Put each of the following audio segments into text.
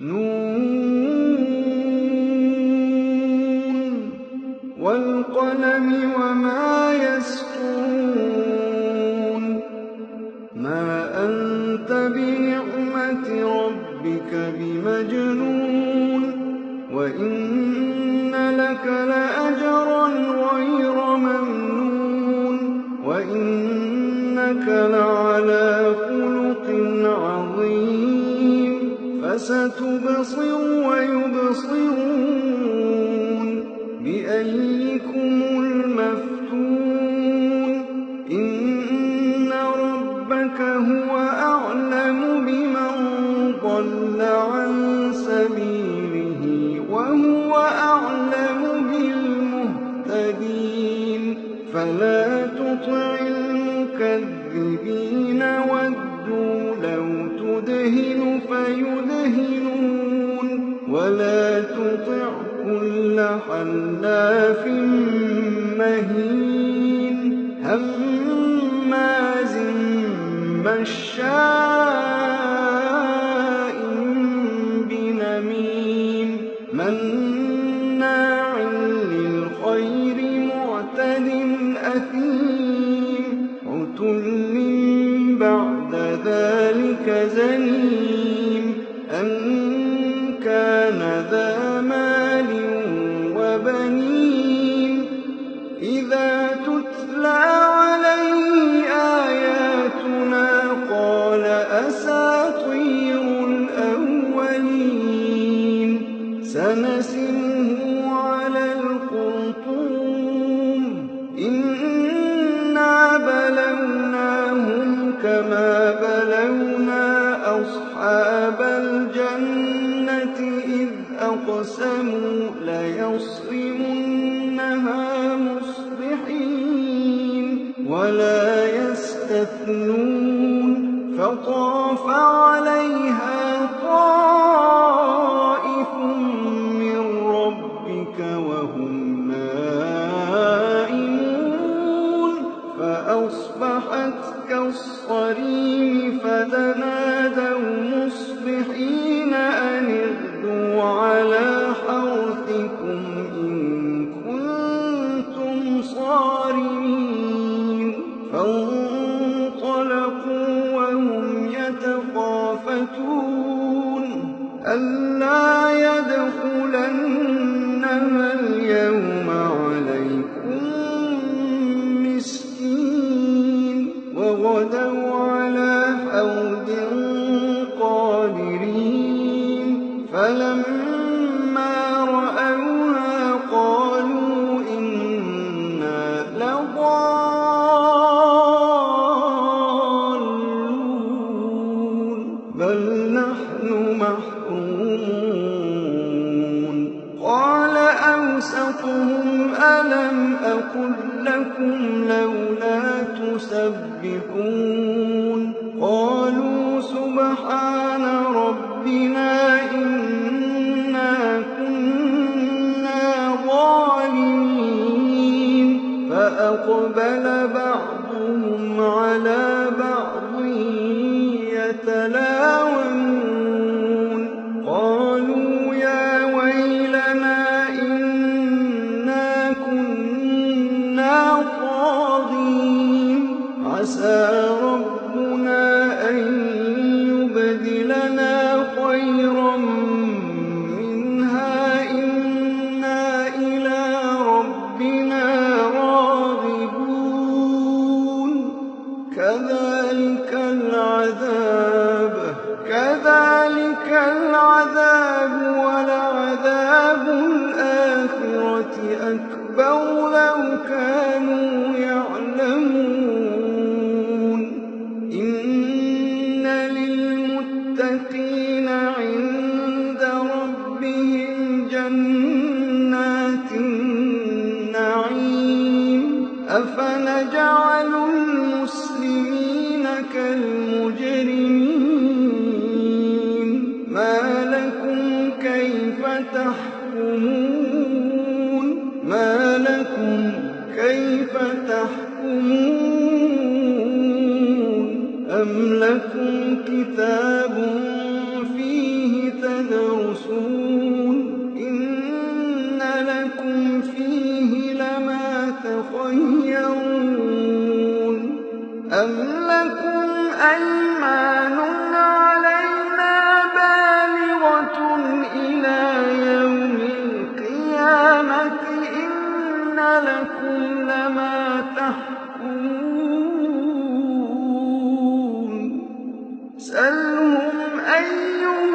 ن وَالْقَلَمِ وَمَا يَسْطُرُونَ مَا أَنتَ بِنِعْمَةِ رَبِّكَ بِمَجْنُونٍ وَإِنَّ لَكَ لَأَجْرًا غَيْرَ مَمْنُونٍ وَإِنَّكَ لَعَلَىٰ خُلُقٍ عَظِيمٍ فَسَتُبْصِرُ وَيُبْصِرُونَ بِأَييِّكُمُ الْمَفْتُونُ إِنَّ رَبَّكَ هُوَ أَعْلَمُ بِمَن ضَلَّ عَن سَبِيلِهِ وَهُوَ أَعْلَمُ بِالْمُهْتَدِينَ فَلَا تُطِعِ الْمُكَذِّبِينَ وَدُّوا لَوْ تُدْهِنُ فَيُدْهِنُونَ وَلَا تُطِعْ كُلَّ حَلَّافٍ مَّهِينٍ هَمَّازٍ مَّشَّاءٍ بِنَمِيمٍ مَّنَّاعٍ لِّلْخَيْرِ مُعْتَدٍ أَثِيمٍ عُتُلٍّ بَعْدَ ذَٰلِكَ زَنِيمٍ أَن كَانَ ذَا مَالٍ وَبَنِينَ إِذَا تُتْلَىٰ عَلَيْهِ آيَاتُنَا قَالَ أَسَاطِيرُ الْأَوَّلِينَ سَنَسِمُهُ عَلَى الْخُرْطُومِ إِنَّا بَلَوْنَاهُمْ كَمَا بَلَوْنَا أَصْحَابَ الْجَنَّةِ إِذْ أَقْسَمُوا لَيَصْرِمُنَّهَا مُصْبِحِينَ وَلَا يَسْتَثْنُونَ فَطَافَ عَلَيْهَا طَائِفٌ مِّن رَّبِّكَ وَهُمْ نَائِمُونَ فَأَصْبَحَتْ كَالصَّرِيمِ فَتَنَادَوْا مُصْبِحِينَ أَنِ اغْدُوا عَلَىٰ حَرْثِكُمْ إِن كُنتُمْ صَارِمِينَ فَانطَلَقُوا وَهُمْ يَتَخَافَتُونَ أَلَّا يَدْخُلَنَّهَا الْيَوْمَ عَلَيْكُم مِّسْكِينٌ وَغَدَوْا عَلَىٰ حَرْدٍ قَادِرِينَ فَلَمَّا رَأَوْهَا قَالُوا إِنَّا لَضَالُّونَ بَلْ نَحْنُ مَحْرُومُونَ قَالَ أَوْسَطُهُمْ أَلَمْ أَقُل لَّكُمْ لَوْلَا تُسَبِّحُونَ قَالُوا سُبْحَانَ رَبِّنَا إِنَّا كُنَّا ظَالِمِينَ فَأَقْبَلَ بَعْضُهُمْ عَلَىٰ بَعْضٍ يَتَلَاوَمُونَ قَالُوا يَا وَيْلَنَا إِنَّا كُنَّا طَاغِينَ عَسَىٰ رَبُّنَا أَن يُبْدِلَنَا خَيْرًا مِّنْهَا إِنَّا إِلَىٰ رَبِّنَا رَاغِبُونَ كَذَٰلِكَ الْعَذَابُ وَلَعَذَابُ الْآخِرَةِ أَكْبَرُ لَوْ كَانُوا يَعْلَمُونَ إِنَّ لِلْمُتَّقِينَ عِندَ رَبِّهِمْ جَنَّاتِ النَّعِيمِ أَفَنَجْعَلُ الْمُسْلِمِينَ كَالْمُجْرِمِينَ مَا لَكُمْ كَيْفَ تَحْكُمُونَ أَمْ لَكُمْ كِتَابٌ فِيهِ تَدْرُسُونَ أَمْ لَكُمْ أَيْمَانٌ عَلَيْنَا بَالِغَةٌ إِلَىٰ يَوْمِ الْقِيَامَةِ إِنَّ لَكُمْ لَمَا تَحْكُمُونَ سَلْهُمْ أَيُّهُم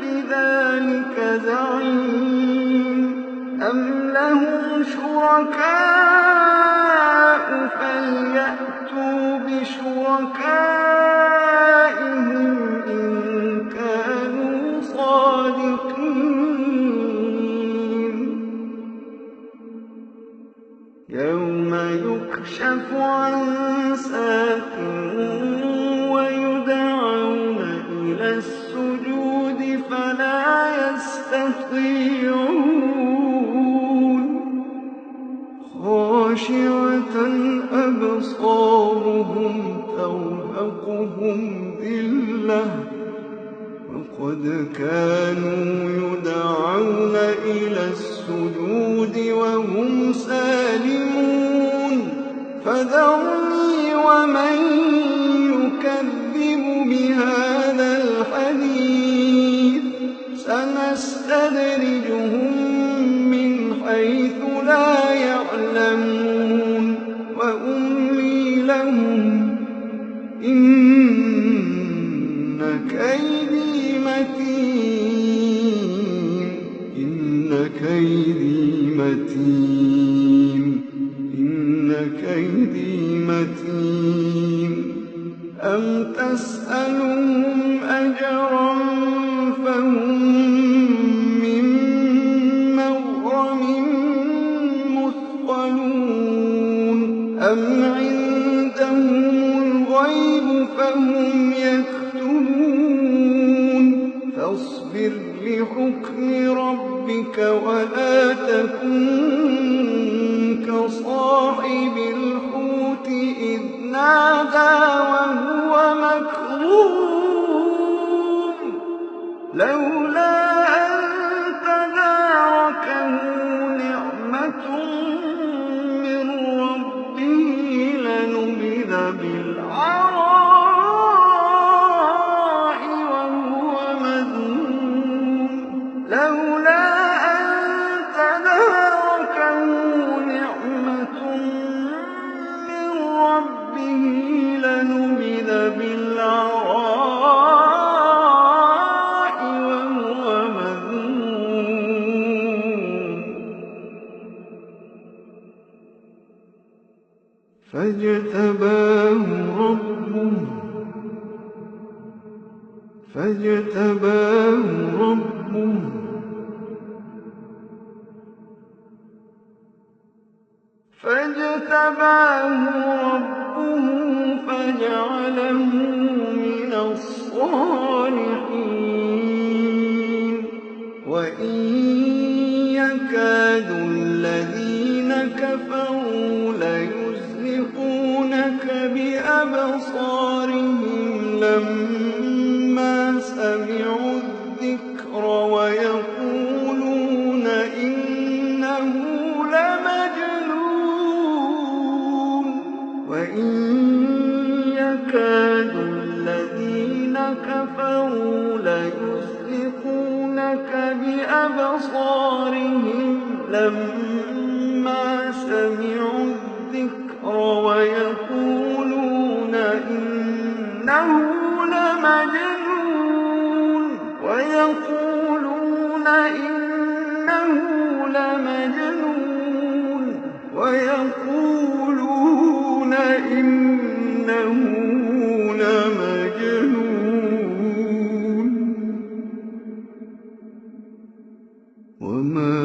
بِذَٰلِكَ زَعِيمٌ أَمْ لَهُمْ شُرَكَاءُ فَلْيَأْتُوا بِشُرَكَائِهِمْ إِن كَانُوا صَادِقِينَ يَوْمَ يُكْشَفُ عَن سَاقٍ وَيُدْعَوْنَ إِلَى السُّجُودِ فَلَا يَسْتَطِيعُونَ خَاشِعَةً أَبْصَارُهُمْ تَرْهَقُهُمْ ذِلَّةٌ وَقَدْ كَانُوا يُدْعَوْنَ إِلَى السُّجُودِ وَهُمْ سَالِمُونَ فَذَرْنِي وَمَن يُكَذِّبُ بِهَٰذَا الْحَدِيثِ سَنَسْتَدْرِجُهُم مِّنْ حَيْثُ لَا يَعْلَمُونَ وَأُمْلِي لَهُمْ إِنَّ كَيْدِي مَتِينٌ إِنَّ كَيْدِي مَتِينٌ أَمْ تَسْأَلُهُمْ أَجْرًا فَهُم مِّن مَّغْرَمٍ مُّثْقَلُونَ أَمْ عِندَهُمُ الْغَيْبُ فَهُمْ يَكْتُبُونَ فَاصْبِرْ لِحُكْمِ رَبِّكَ وَلَا تَكُن كَصَاحِبِ الْحُوتِ إِذْ نَادَىٰ وَهُوَ مَكْظُومٌ لَّوْلَا أَن تَدَارَكَهُ نِعْمَةٌ مِّن رَّبِّهِ لَنُبِذَ بِالْعَرَاءِ وَهُوَ مَذْمُومٌ لَّوْلَا أَن تَدَارَكَهُ نِعْمَةٌ مِّن رَّبِّهِ لَنُبِذَ بِالْعَرَاءِ وَهُوَ مَذْمُومٌ فاجتباه ربه فجعله من الصالحين وإن يكاد الذين كفروا ليزلقونك بأبصارهم لما سمعوا الذكر ويقولون إنه لمجنون وإن يكاد الذين كفروا ليزلقونك بأبصارهم لما سمعوا الذكر ويقولون إنه لمجنون وما